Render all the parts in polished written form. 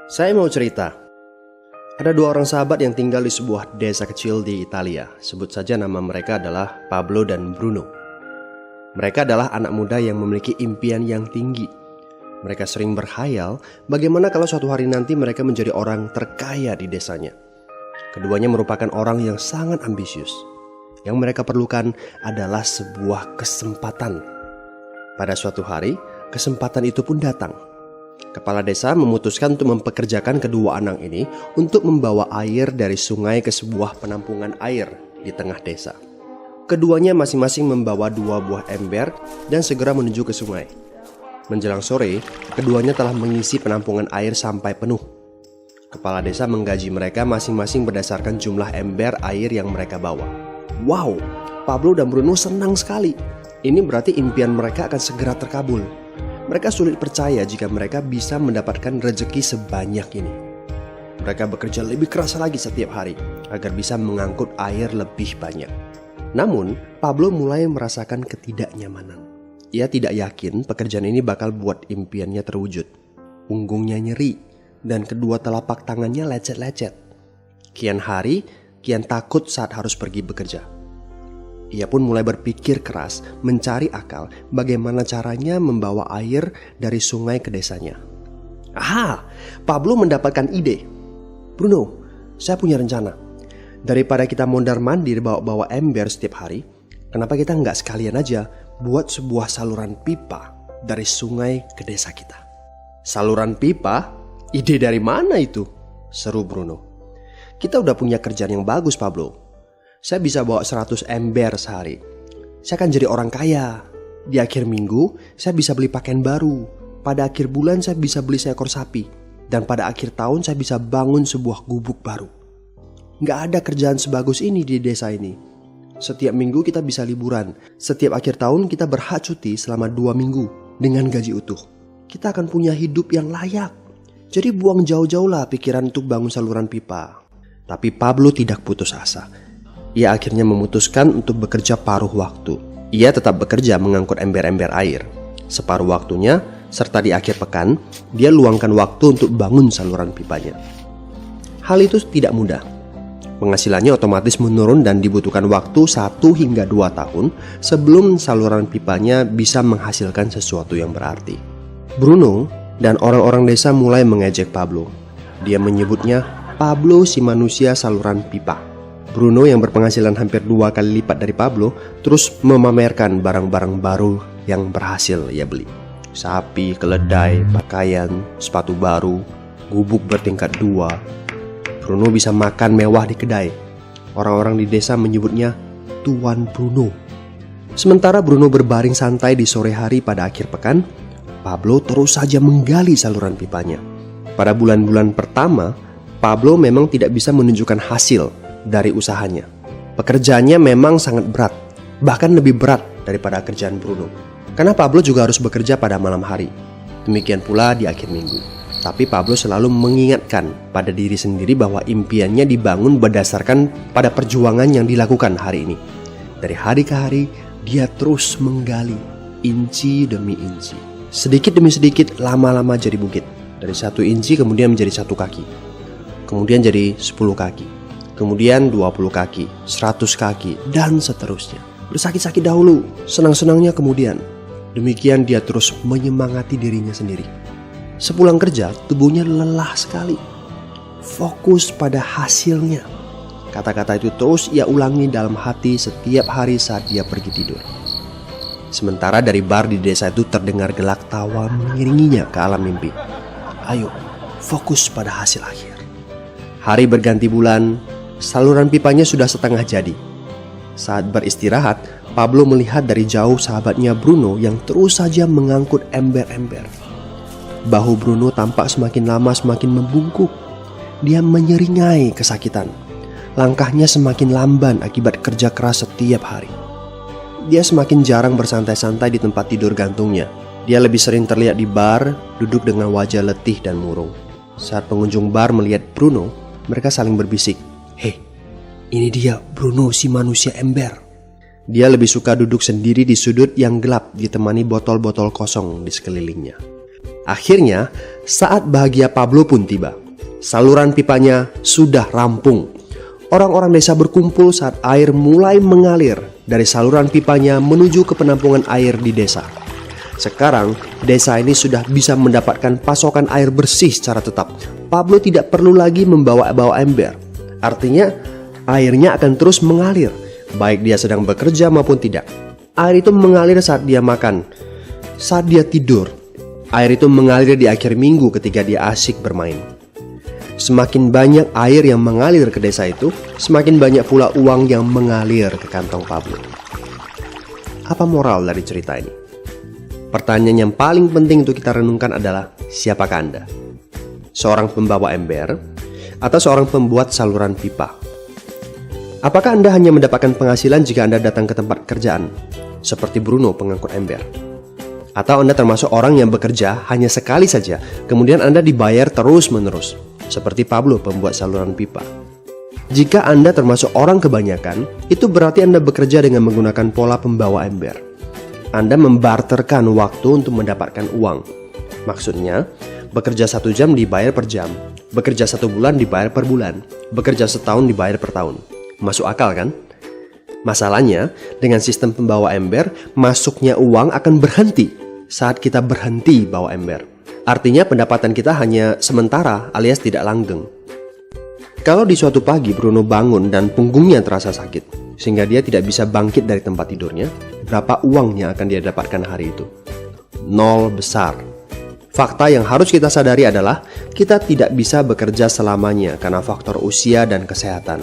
Saya mau cerita. Ada dua orang sahabat yang tinggal di sebuah desa kecil di Italia. Sebut saja nama mereka adalah Pablo dan Bruno. Mereka adalah anak muda yang memiliki impian yang tinggi. Mereka sering berkhayal bagaimana kalau suatu hari nanti mereka menjadi orang terkaya di desanya. Keduanya merupakan orang yang sangat ambisius. Yang mereka perlukan adalah sebuah kesempatan. Pada suatu hari, kesempatan itu pun datang. Kepala desa memutuskan untuk mempekerjakan kedua anak ini untuk membawa air dari sungai ke sebuah penampungan air di tengah desa. Keduanya masing-masing membawa 2 buah ember dan segera menuju ke sungai. Menjelang sore, keduanya telah mengisi penampungan air sampai penuh. Kepala desa menggaji mereka masing-masing berdasarkan jumlah ember air yang mereka bawa. Wow, Pablo dan Bruno senang sekali. Ini berarti impian mereka akan segera terkabul. Mereka sulit percaya jika mereka bisa mendapatkan rezeki sebanyak ini. Mereka bekerja lebih keras lagi setiap hari agar bisa mengangkut air lebih banyak. Namun, Pablo mulai merasakan ketidaknyamanan. Ia tidak yakin pekerjaan ini bakal buat impiannya terwujud. Punggungnya nyeri dan kedua telapak tangannya lecet-lecet. Kian hari, kian takut saat harus pergi bekerja. Ia pun mulai berpikir keras mencari akal bagaimana caranya membawa air dari sungai ke desanya. Aha, Pablo mendapatkan ide. Bruno, saya punya rencana. Daripada kita mondar-mandir bawa-bawa ember setiap hari, kenapa kita nggak sekalian aja buat sebuah saluran pipa dari sungai ke desa kita? Saluran pipa? Ide dari mana itu? Seru Bruno. Kita udah punya kerjaan yang bagus, Pablo. Saya bisa bawa 100 ember sehari. Saya akan jadi orang kaya. Di akhir minggu, saya bisa beli pakaian baru. Pada akhir bulan, saya bisa beli seekor sapi. Dan pada akhir tahun, saya bisa bangun sebuah gubuk baru. Nggak ada kerjaan sebagus ini di desa ini. Setiap minggu kita bisa liburan. Setiap akhir tahun, kita berhak cuti selama 2 minggu dengan gaji utuh. Kita akan punya hidup yang layak. Jadi buang jauh-jauhlah pikiran untuk bangun saluran pipa. Tapi Pablo tidak putus asa. Ia akhirnya memutuskan untuk bekerja paruh waktu. Ia tetap bekerja mengangkut ember-ember air. Separuh waktunya, serta di akhir pekan, dia luangkan waktu untuk bangun saluran pipanya. Hal itu tidak mudah. Penghasilannya otomatis menurun dan dibutuhkan waktu 1 hingga 2 tahun sebelum saluran pipanya bisa menghasilkan sesuatu yang berarti. Bruno dan orang-orang desa mulai mengejek Pablo. Dia menyebutnya Pablo si manusia saluran pipa. Bruno yang berpenghasilan hampir 2 kali lipat dari Pablo terus memamerkan barang-barang baru yang berhasil ia beli. Sapi, keledai, pakaian, sepatu baru, gubuk bertingkat 2. Bruno bisa makan mewah di kedai. Orang-orang di desa menyebutnya Tuan Bruno. Sementara Bruno berbaring santai di sore hari pada akhir pekan, Pablo terus saja menggali saluran pipanya. Pada bulan-bulan pertama, Pablo memang tidak bisa menunjukkan hasil dari usahanya. Pekerjaannya memang sangat berat, bahkan lebih berat daripada kerjaan Bruno. Karena Pablo juga harus bekerja pada malam hari. Demikian pula di akhir minggu. Tapi Pablo selalu mengingatkan pada diri sendiri bahwa impiannya dibangun berdasarkan pada perjuangan yang dilakukan hari ini. Dari hari ke hari, dia terus menggali, inci demi inci. Sedikit demi sedikit, lama-lama jadi bukit. Dari 1 inci kemudian menjadi 1 kaki. Kemudian jadi 10 kaki. Kemudian 20 kaki, 100 kaki, dan seterusnya. Bersakit-sakit dahulu, senang-senangnya kemudian. Demikian dia terus menyemangati dirinya sendiri. Sepulang kerja, tubuhnya lelah sekali. Fokus pada hasilnya. Kata-kata itu terus ia ulangi dalam hati setiap hari saat dia pergi tidur. Sementara dari bar di desa itu terdengar gelak tawa mengiringinya ke alam mimpi. Ayo, fokus pada hasil akhir. Hari berganti bulan, saluran pipanya sudah setengah jadi. Saat beristirahat, Pablo melihat dari jauh sahabatnya Bruno yang terus saja mengangkut ember-ember. Bahu Bruno tampak semakin lama semakin membungkuk. Dia menyeringai kesakitan. Langkahnya semakin lamban akibat kerja keras setiap hari. Dia semakin jarang bersantai-santai di tempat tidur gantungnya. Dia lebih sering terlihat di bar, duduk dengan wajah letih dan murung. Saat pengunjung bar melihat Bruno, mereka saling berbisik. Hei, ini dia Bruno si manusia ember. Dia lebih suka duduk sendiri di sudut yang gelap ditemani botol-botol kosong di sekelilingnya. Akhirnya, saat bahagia Pablo pun tiba. Saluran pipanya sudah rampung. Orang-orang desa berkumpul saat air mulai mengalir dari saluran pipanya menuju ke penampungan air di desa. Sekarang, desa ini sudah bisa mendapatkan pasokan air bersih secara tetap. Pablo tidak perlu lagi membawa ember. Artinya, airnya akan terus mengalir, baik dia sedang bekerja maupun tidak. Air itu mengalir saat dia makan, saat dia tidur. Air itu mengalir di akhir minggu ketika dia asyik bermain. Semakin banyak air yang mengalir ke desa itu, semakin banyak pula uang yang mengalir ke kantong Pablo. Apa moral dari cerita ini? Pertanyaan yang paling penting untuk kita renungkan adalah, siapakah Anda? Seorang pembawa ember atau seorang pembuat saluran pipa? Apakah Anda hanya mendapatkan penghasilan jika Anda datang ke tempat kerjaan, seperti Bruno pengangkut ember? Atau Anda termasuk orang yang bekerja hanya sekali saja, kemudian Anda dibayar terus-menerus, seperti Pablo pembuat saluran pipa? Jika Anda termasuk orang kebanyakan, itu berarti Anda bekerja dengan menggunakan pola pembawa ember. Anda membarterkan waktu untuk mendapatkan uang. Maksudnya, bekerja 1 jam dibayar per jam, bekerja 1 bulan dibayar per bulan, bekerja setahun dibayar per tahun. Masuk akal kan? Masalahnya, dengan sistem pembawa ember, masuknya uang akan berhenti saat kita berhenti bawa ember. Artinya pendapatan kita hanya sementara alias tidak langgeng. Kalau di suatu pagi Bruno bangun dan punggungnya terasa sakit, sehingga dia tidak bisa bangkit dari tempat tidurnya, berapa uang yang akan dia dapatkan hari itu? 0 besar. Fakta yang harus kita sadari adalah kita tidak bisa bekerja selamanya karena faktor usia dan kesehatan.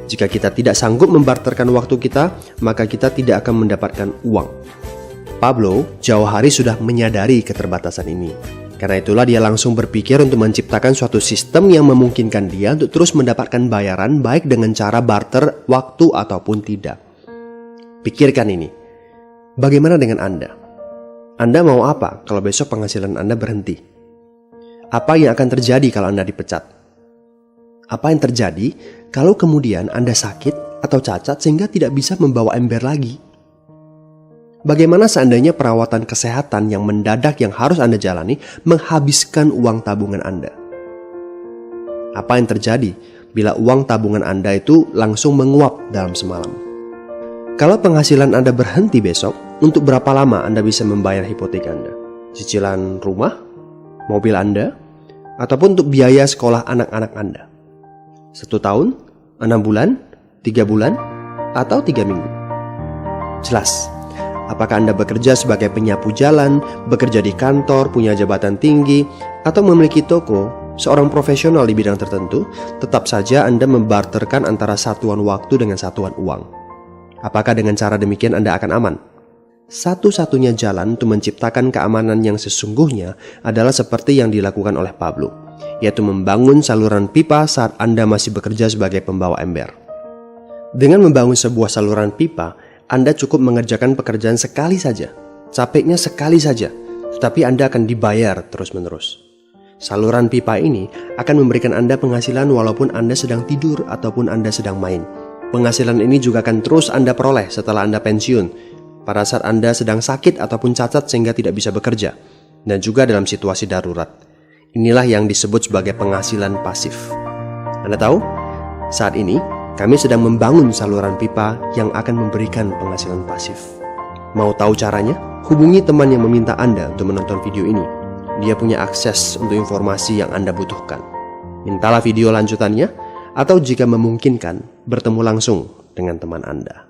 Jika kita tidak sanggup membarterkan waktu kita, maka kita tidak akan mendapatkan uang. Pablo jauh hari sudah menyadari keterbatasan ini. Karena itulah dia langsung berpikir untuk menciptakan suatu sistem yang memungkinkan dia untuk terus mendapatkan bayaran baik dengan cara barter waktu ataupun tidak. Pikirkan ini. Bagaimana dengan Anda? Anda mau apa kalau besok penghasilan Anda berhenti? Apa yang akan terjadi kalau Anda dipecat? Apa yang terjadi kalau kemudian Anda sakit atau cacat sehingga tidak bisa membawa ember lagi? Bagaimana seandainya perawatan kesehatan yang mendadak yang harus Anda jalani menghabiskan uang tabungan Anda? Apa yang terjadi bila uang tabungan Anda itu langsung menguap dalam semalam? Kalau penghasilan Anda berhenti besok, untuk berapa lama Anda bisa membayar hipotek Anda? Cicilan rumah, mobil Anda, ataupun untuk biaya sekolah anak-anak Anda? 1 tahun, 6 bulan, 3 bulan, atau 3 minggu? Jelas. Apakah Anda bekerja sebagai penyapu jalan, bekerja di kantor, punya jabatan tinggi, atau memiliki toko, seorang profesional di bidang tertentu, tetap saja Anda membarterkan antara satuan waktu dengan satuan uang. Apakah dengan cara demikian Anda akan aman? Satu-satunya jalan untuk menciptakan keamanan yang sesungguhnya adalah seperti yang dilakukan oleh Pablo, yaitu membangun saluran pipa saat Anda masih bekerja sebagai pembawa ember. Dengan membangun sebuah saluran pipa, Anda cukup mengerjakan pekerjaan sekali saja, capeknya sekali saja, tetapi Anda akan dibayar terus-menerus. Saluran pipa ini akan memberikan Anda penghasilan walaupun Anda sedang tidur ataupun Anda sedang main. Penghasilan ini juga akan terus Anda peroleh setelah Anda pensiun, pada saat Anda sedang sakit ataupun cacat sehingga tidak bisa bekerja, dan juga dalam situasi darurat. Inilah yang disebut sebagai penghasilan pasif. Anda tahu, saat ini kami sedang membangun saluran pipa yang akan memberikan penghasilan pasif. Mau tahu caranya? Hubungi teman yang meminta Anda untuk menonton video ini. Dia punya akses untuk informasi yang Anda butuhkan. Mintalah video lanjutannya, atau jika memungkinkan, bertemu langsung dengan teman Anda.